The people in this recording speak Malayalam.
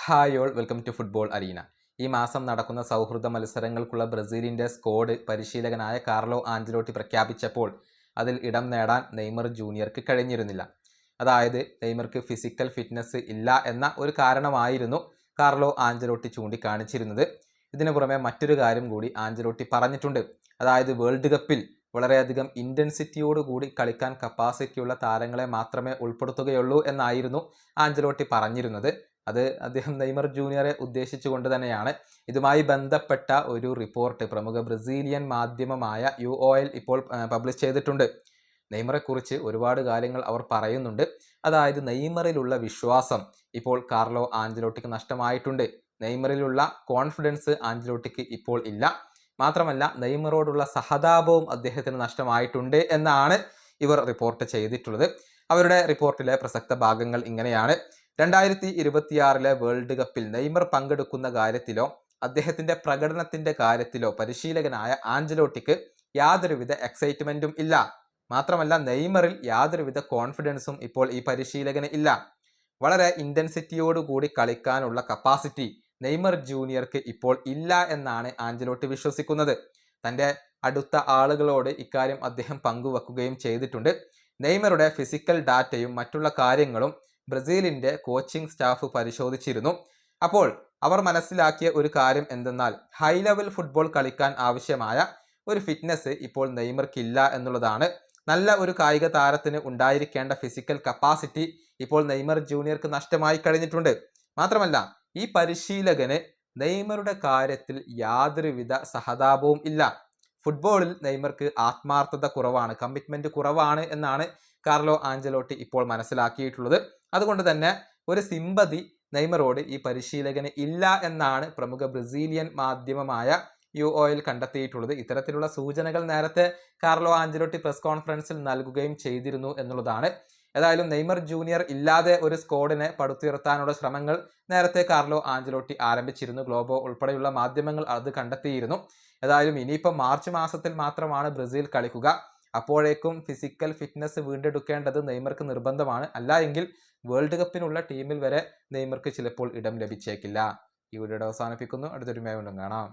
Hi all, welcome to football arena. ഈ മാസം നടക്കുന്ന സൗഹൃദ മത്സരങ്ങൾക്കുള്ള ബ്രസീലിൻ്റെ സ്ക്വാഡ് പരിശീലകനായ കാർലോ ആഞ്ചലോട്ടി പ്രഖ്യാപിച്ചപ്പോൾ അതിൽ ഇടം നേടാൻ നെയ്മർ ജൂനിയർക്ക് കഴിഞ്ഞിരുന്നില്ല. അതായത് നെയ്മർക്ക് ഫിസിക്കൽ ഫിറ്റ്നസ് ഇല്ല എന്ന ഒരു കാരണമായിരുന്നു കാർലോ ആഞ്ചലോട്ടി ചൂണ്ടിക്കാണിച്ചിരുന്നത്. ഇതിനു പുറമെ മറ്റൊരു കാര്യം കൂടി ആഞ്ചലോട്ടി പറഞ്ഞിട്ടുണ്ട്. അതായത് വേൾഡ് കപ്പിൽ വളരെയധികം ഇൻറ്റൻസിറ്റിയോടുകൂടി കളിക്കാൻ കപ്പാസിറ്റിയുള്ള താരങ്ങളെ മാത്രമേ ഉൾപ്പെടുത്തുകയുള്ളൂ എന്നായിരുന്നു ആഞ്ചലോട്ടി പറഞ്ഞിരുന്നത്. അത് അദ്ദേഹം നെയ്മർ ജൂനിയറെ ഉദ്ദേശിച്ചുകൊണ്ട് തന്നെയാണ്. ഇതുമായി ബന്ധപ്പെട്ട ഒരു റിപ്പോർട്ട് പ്രമുഖ ബ്രസീലിയൻ മാധ്യമമായ UOL ഇപ്പോൾ പബ്ലിഷ് ചെയ്തിട്ടുണ്ട്. നെയ്മറെക്കുറിച്ച് ഒരുപാട് കാര്യങ്ങൾ അവർ പറയുന്നുണ്ട്. അതായത് നെയ്മറിലുള്ള വിശ്വാസം ഇപ്പോൾ കാർലോ ആഞ്ചലോട്ടിക്ക് നഷ്ടമായിട്ടുണ്ട്. നെയ്മറിലുള്ള കോൺഫിഡൻസ് ആഞ്ചലോട്ടിക്ക് ഇപ്പോൾ ഇല്ല. മാത്രമല്ല നെയ്മറോടുള്ള സഹതാപവും അദ്ദേഹത്തിന് നഷ്ടമായിട്ടുണ്ട് എന്നാണ് ഇവർ റിപ്പോർട്ട് ചെയ്തിട്ടുള്ളത്. അവരുടെ റിപ്പോർട്ടിലെ പ്രസക്ത ഭാഗങ്ങൾ ഇങ്ങനെയാണ്. 2026 വേൾഡ് കപ്പിൽ നെയ്മർ പങ്കെടുക്കുന്ന കാര്യത്തിലോ അദ്ദേഹത്തിന്റെ പ്രകടനത്തിന്റെ കാര്യത്തിലോ പരിശീലകനായ ആഞ്ചലോട്ടിക്ക് യാതൊരുവിധ എക്സൈറ്റ്മെന്റും ഇല്ല. മാത്രമല്ല നെയ്മറിൽ യാതൊരുവിധ കോൺഫിഡൻസും ഇപ്പോൾ ഈ പരിശീലകന് ഇല്ല. വളരെ ഇന്റൻസിറ്റിയോടുകൂടി കളിക്കാനുള്ള കപ്പാസിറ്റി നെയ്മർ ജൂനിയർക്ക് ഇപ്പോൾ ഇല്ല എന്നാണ് ആഞ്ചലോട്ടി വിശ്വസിക്കുന്നത്. തൻ്റെ അടുത്ത ആളുകളോട് ഇക്കാര്യം അദ്ദേഹം പങ്കുവെക്കുകയും ചെയ്തിട്ടുണ്ട്. നെയ്മറുടെ ഫിസിക്കൽ ഡാറ്റയും മറ്റുള്ള കാര്യങ്ങളും ബ്രസീലിൻ്റെ കോച്ചിങ് സ്റ്റാഫ് പരിശോധിച്ചിരുന്നു. അപ്പോൾ അവർ മനസ്സിലാക്കിയ ഒരു കാര്യം എന്തെന്നാൽ ഹൈ ലെവൽ ഫുട്ബോൾ കളിക്കാൻ ആവശ്യമായ ഒരു ഫിറ്റ്നസ് ഇപ്പോൾ നെയ്മർക്കില്ല എന്നുള്ളതാണ്. നല്ല ഒരു കായിക താരത്തിന് ഉണ്ടായിരിക്കേണ്ട ഫിസിക്കൽ കപ്പാസിറ്റി ഇപ്പോൾ നെയ്മർ ജൂനിയർക്ക് നഷ്ടമായി കഴിഞ്ഞിട്ടുണ്ട്. മാത്രമല്ല ഈ പരിശീലകന് നെയ്മറുടെ കാര്യത്തിൽ യാതൊരുവിധ സഹതാപവും ഇല്ല. ഫുട്ബോളിൽ നെയ്മർക്ക് ആത്മാർത്ഥത കുറവാണ്, കമ്മിറ്റ്മെന്റ് കുറവാണ് എന്നാണ് കാർലോ ആഞ്ചലോട്ടി ഇപ്പോൾ മനസ്സിലാക്കിയിട്ടുള്ളത്. അതുകൊണ്ട് തന്നെ ഒരു സിമ്പതി നെയ്മറോട് ഈ പരിശീലകന് ഇല്ല എന്നാണ് പ്രമുഖ ബ്രസീലിയൻ മാധ്യമമായ UOL കണ്ടെത്തിയിട്ടുള്ളത്. ഇത്തരത്തിലുള്ള സൂചനകൾ നേരത്തെ കാർലോ ആഞ്ചലോട്ടി പ്രസ് കോൺഫറൻസിൽ നൽകുകയും ചെയ്തിരുന്നു എന്നുള്ളതാണ്. ഏതായാലും നെയ്മർ ജൂനിയർ ഇല്ലാതെ ഒരു സ്ക്വാഡിനെ പടുത്തുയർത്താനുള്ള ശ്രമങ്ങൾ നേരത്തെ കാർലോ ആഞ്ചലോട്ടി ആരംഭിച്ചിരുന്നു. ഗ്ലോബോ ഉൾപ്പെടെയുള്ള മാധ്യമങ്ങൾ അത് കണ്ടെത്തിയിരുന്നു. ഏതായാലും ഇനിയിപ്പോൾ മാർച്ച് മാസത്തിൽ മാത്രമാണ് ബ്രസീൽ കളിക്കുക. അപ്പോഴേക്കും ഫിസിക്കൽ ഫിറ്റ്നസ് വീണ്ടെടുക്കേണ്ടത് നെയ്മർക്ക് നിർബന്ധമാണ്. അല്ല എങ്കിൽ വേൾഡ് കപ്പിനുള്ള ടീമിൽ വരെ നെയ്മർക്ക് ചിലപ്പോൾ ഇടം ലഭിച്ചേക്കില്ല. ഈ വീഡിയോ അവസാനിപ്പിക്കുന്നു. അടുത്തൊരു വീണ്ടും കാണാം.